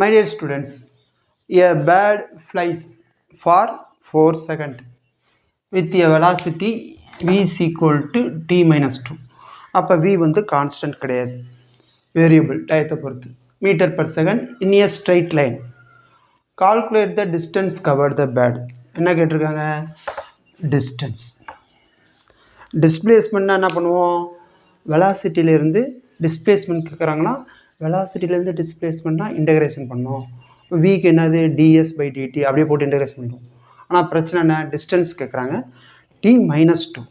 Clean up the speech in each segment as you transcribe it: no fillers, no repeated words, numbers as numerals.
My dear students, a bird flies for 4 seconds with a velocity v is equal to t minus 2. அப்போ v வந்து constant கிடையாது, variable டயத்தை பொறுத்து. Metre per second in a straight line. Calculate the distance covered the bird. என்ன கேட்டிருக்காங்க? Distance. டிஸ்பிளேஸ்மெண்ட்னா என்ன பண்ணுவோம்? வெலாசிட்டியிலேருந்து displacement கேட்குறாங்கன்னா வெலாசிட்டிலேருந்து டிஸ்பிளேஸ்மெண்ட்னா இன்டகிரேஷன் பண்ணோம். விக்கு என்னது? டிஎஸ் பை டிடி அப்படியே போட்டு இன்டகிரேஷன் பண்ணுவோம். ஆனால் பிரச்சனை என்ன? டிஸ்டன்ஸ் கேட்குறாங்க. டி மைனஸ் 2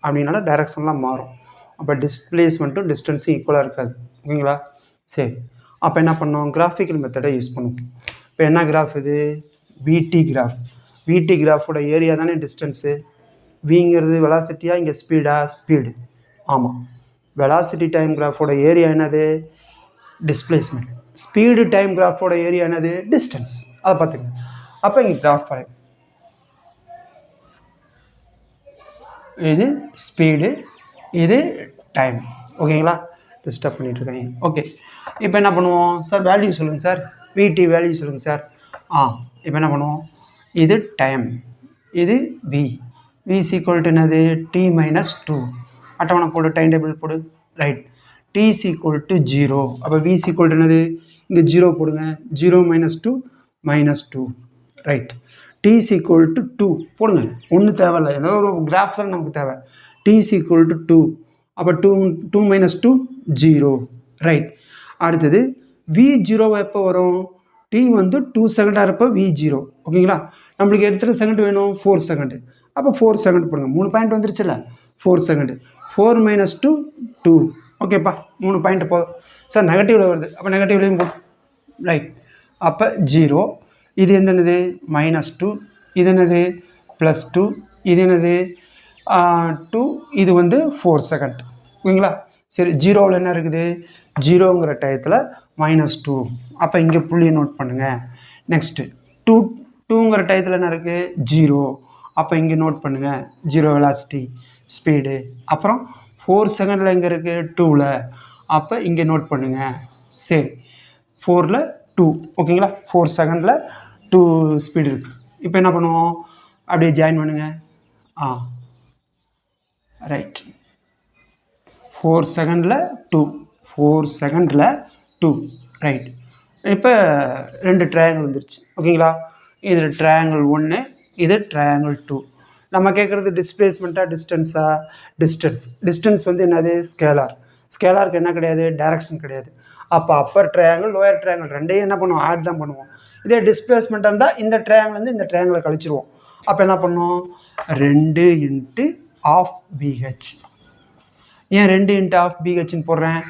அப்படின்னால டைரக்ஷன்லாம் மாறும். அப்போ டிஸ்பிளேஸ்மெண்ட்டும் டிஸ்டன்ஸும் ஈக்குவலாக இருக்காது. ஓகேங்களா? சரி, அப்போ என்ன பண்ணோம்? கிராஃபிக்கல் மெத்தடை யூஸ் பண்ணுவோம். இப்போ என்ன கிராஃப் இது? விடி கிராஃப். விடி கிராஃபோட ஏரியா தானே டிஸ்டன்ஸு. விங்கிறது வெலாசிட்டியாக, இங்கே ஸ்பீடா? ஸ்பீடு. ஆமாம், வெலாசிட்டி டைம் கிராஃபோட ஏரியா என்னது? டிஸ்பிளேஸ்மெண்ட். ஸ்பீடு டைம் கிராஃபோட ஏரியா என்னது? டிஸ்டன்ஸ். அதை பார்த்துக்கங்க. அப்போ இங்கே கிராஃப் பாருங்க, இது ஸ்பீடு, இது டைம். ஓகேங்களா? டிஸ்டர்ப் பண்ணிகிட்ருக்காங்க. ஓகே, இப்போ என்ன பண்ணுவோம் சார்? வேல்யூ சொல்லுங்கள் சார். விடி வேல்யூ சொல்லுங்கள் சார். இப்போ என்ன பண்ணுவோம்? இது டைம், இது v. V is equal to என்னது? T minus 2. அட்டவணை போடு, டைம் டேபிள் போடு. Right. T is equal to 0. அப்போ வி இஸ் ஈக்குவல் டு என்னது? இங்கே 0 போடுங்க. 0 minus 2 minus 2. Right. T is equal to 2 போடுங்க. ஒன்றும் தேவையில்லை, ஏதோ ஒரு கிராஃப் தான் நமக்கு தேவை. T is equal to 2. அப்போ 2 மைனஸ் 2 0. ரைட். அடுத்தது வி 0 எப்போ வரும்? டி வந்து 2 செகண்டாக இருப்போ வி 0. ஓகேங்களா? நம்மளுக்கு எத்தனை செகண்ட் வேணும்? 4 செகண்டு. அப்போ 4 செகண்ட் போடுங்க. 3 பாயிண்ட் வந்துருச்சுல்ல? 4 செகண்டு. 4 மைனஸ் 2 2. ஓகேப்பா, 3 பாயிண்ட் போதும் சார். நெகட்டிவில் வருது, அப்போ நெகட்டிவ்லேயும் போடும். ரைட். அப்போ 0. இது என்னது? மைனஸ் 2. இது என்னது? ப்ளஸ் 2. இது என்னது? 2. இது வந்து 4 செகண்ட். ஓகேங்களா? சரி, 0வில் என்ன இருக்குது? 0ங்கிற டயத்தில் மைனஸ் 2. அப்போ இங்கே புள்ளியை நோட் பண்ணுங்கள். நெக்ஸ்ட்டு 2ங்கிற டயத்தில் என்ன இருக்குது? 0. அப்போ இங்கே நோட் பண்ணுங்கள். 0 வெலாசிட்டி, ஸ்பீடு. அப்புறம் 4 செகண்டில் எங்கே இருக்குது? 2வில். அப்போ இங்கே நோட் பண்ணுங்கள். சரி, 4ல் 2. ஓகேங்களா? 4 செகண்டில் 2 ஸ்பீடு இருக்குது. இப்போ என்ன பண்ணுவோம்? அப்படியே ஜாயின் பண்ணுங்கள். ரைட். 4 செகண்டில் 2. 4 செகண்டில் 2. ரைட். இப்போ 2 ட்ரையாங்கிள் வந்துருச்சு. ஓகேங்களா? இது ட்ரையாங்கிள் 1, இது ட்ரையாங்கிள் 2. நம்ம கேட்குறது டிஸ்பிளேஸ்மெண்ட்டாக டிஸ்டன்ஸா? டிஸ்டன்ஸ். டிஸ்டன்ஸ் வந்து என்னது? ஸ்கேலார். ஸ்கேலாருக்கு என்ன கிடையாது? டைரக்ஷன் கிடையாது. அப்போ அப்பர் ட்ரையாங்கிள், லோயர் ட்ரையாங்கிள் ரெண்டையும் என்ன பண்ணுவோம்? ஆட் தான் பண்ணுவோம். இதே டிஸ்பிளேஸ்மெண்ட்டாக இருந்தால் இந்த ட்ரையாங்கிள் வந்து இந்த ட்ரையாங்கிளை கழிச்சிருவோம். அப்போ என்ன பண்ணுவோம்? 2 இன்ட்டு ஆஃப் பிஹெச். ஏன் 2 இன்ட்டு ஆஃப் பிஹெச்ன்னு போடுறேன்?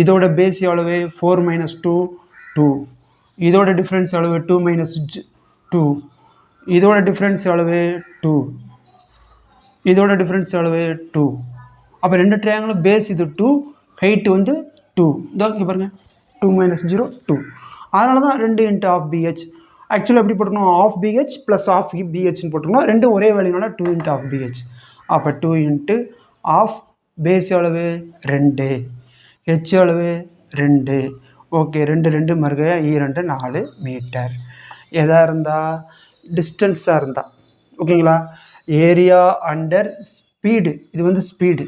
இதோட பேஸ் எவ்வளவு? 4 மைனஸ் 2 2. இதோட டிஃப்ரென்ஸ் எவ்வளவு? 2 மைனஸ் 2. இதோட டிஃப்ரென்ஸ் எவ்வளவு? 2. இதோட டிஃப்ரென்ஸ் எவ்வளவு? 2. அப்போ 2 ட்ரையாங்கிளும் பேஸ் இது 2, ஹைட்டு வந்து 2. இதோ இங்கே பாருங்கள், 2 மைனஸ் 0 2. அதனால தான் 2 இன்ட்டு ஆஃப் பிஹெச். ஆக்சுவலாக எப்படி போட்டுக்கணும்? ஆஃப் பிஹெச் ப்ளஸ் ஆஃப் பிஹெச்னு போட்டுக்கணும். ரெண்டும் ஒரே வேல்யூனால 2 இன்ட்டு ஆஃப் பிஹெச். அப்போ 2 இன்ட்டு ஆஃப் பேஸ் எவ்வளவு? 2. ஹெச் எவ்வளவு? 2. ஓகே, 2 2 மறுக 2 4 மீட்டர். எதாக இருந்தால்? டிஸ்டன்ஸாக இருந்தால். ஓகேங்களா? ஏரியா அண்டர் ஸ்பீடு, இது வந்து ஸ்பீடு.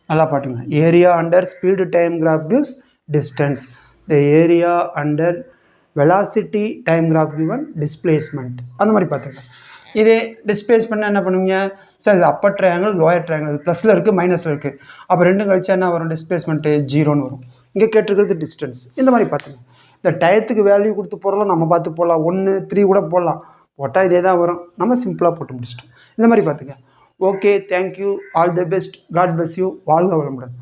நல்லா பாட்டுங்க. Area under speed time graph gives distance. The area under velocity time graph given displacement. அந்த மாதிரி பார்த்துக்கலாம். இதே டிஸ்பிளேஸ்மெண்ட் என்ன பண்ணுவீங்க சார்? இது அப்பர் ட்ரையாங்கிள், லோயர் ட்ரையாங்கிள். இது ப்ளஸில் இருக்குது, மைனஸில் இருக்குது. அப்போ 2 கழிச்சா என்ன வரும்? டிஸ்பிளேஸ்மெண்ட்டு 0ன்னு வரும். இங்கே கேட்டிருக்கிறது டிஸ்டன்ஸ். இந்த மாதிரி பார்த்துங்க. இந்த டயத்துக்கு வேல்யூ கொடுத்து போகிறலாம், நம்ம பார்த்து போடலாம். 1 3 கூட போடலாம். போட்டால் இதே தான் வரும். நம்ம சிம்பிளாக போட்டு முடிச்சிட்டோம். இந்த மாதிரி பார்த்துங்க. Okay, thank you, all the best, God bless you, வாழ்க வளமுடன்.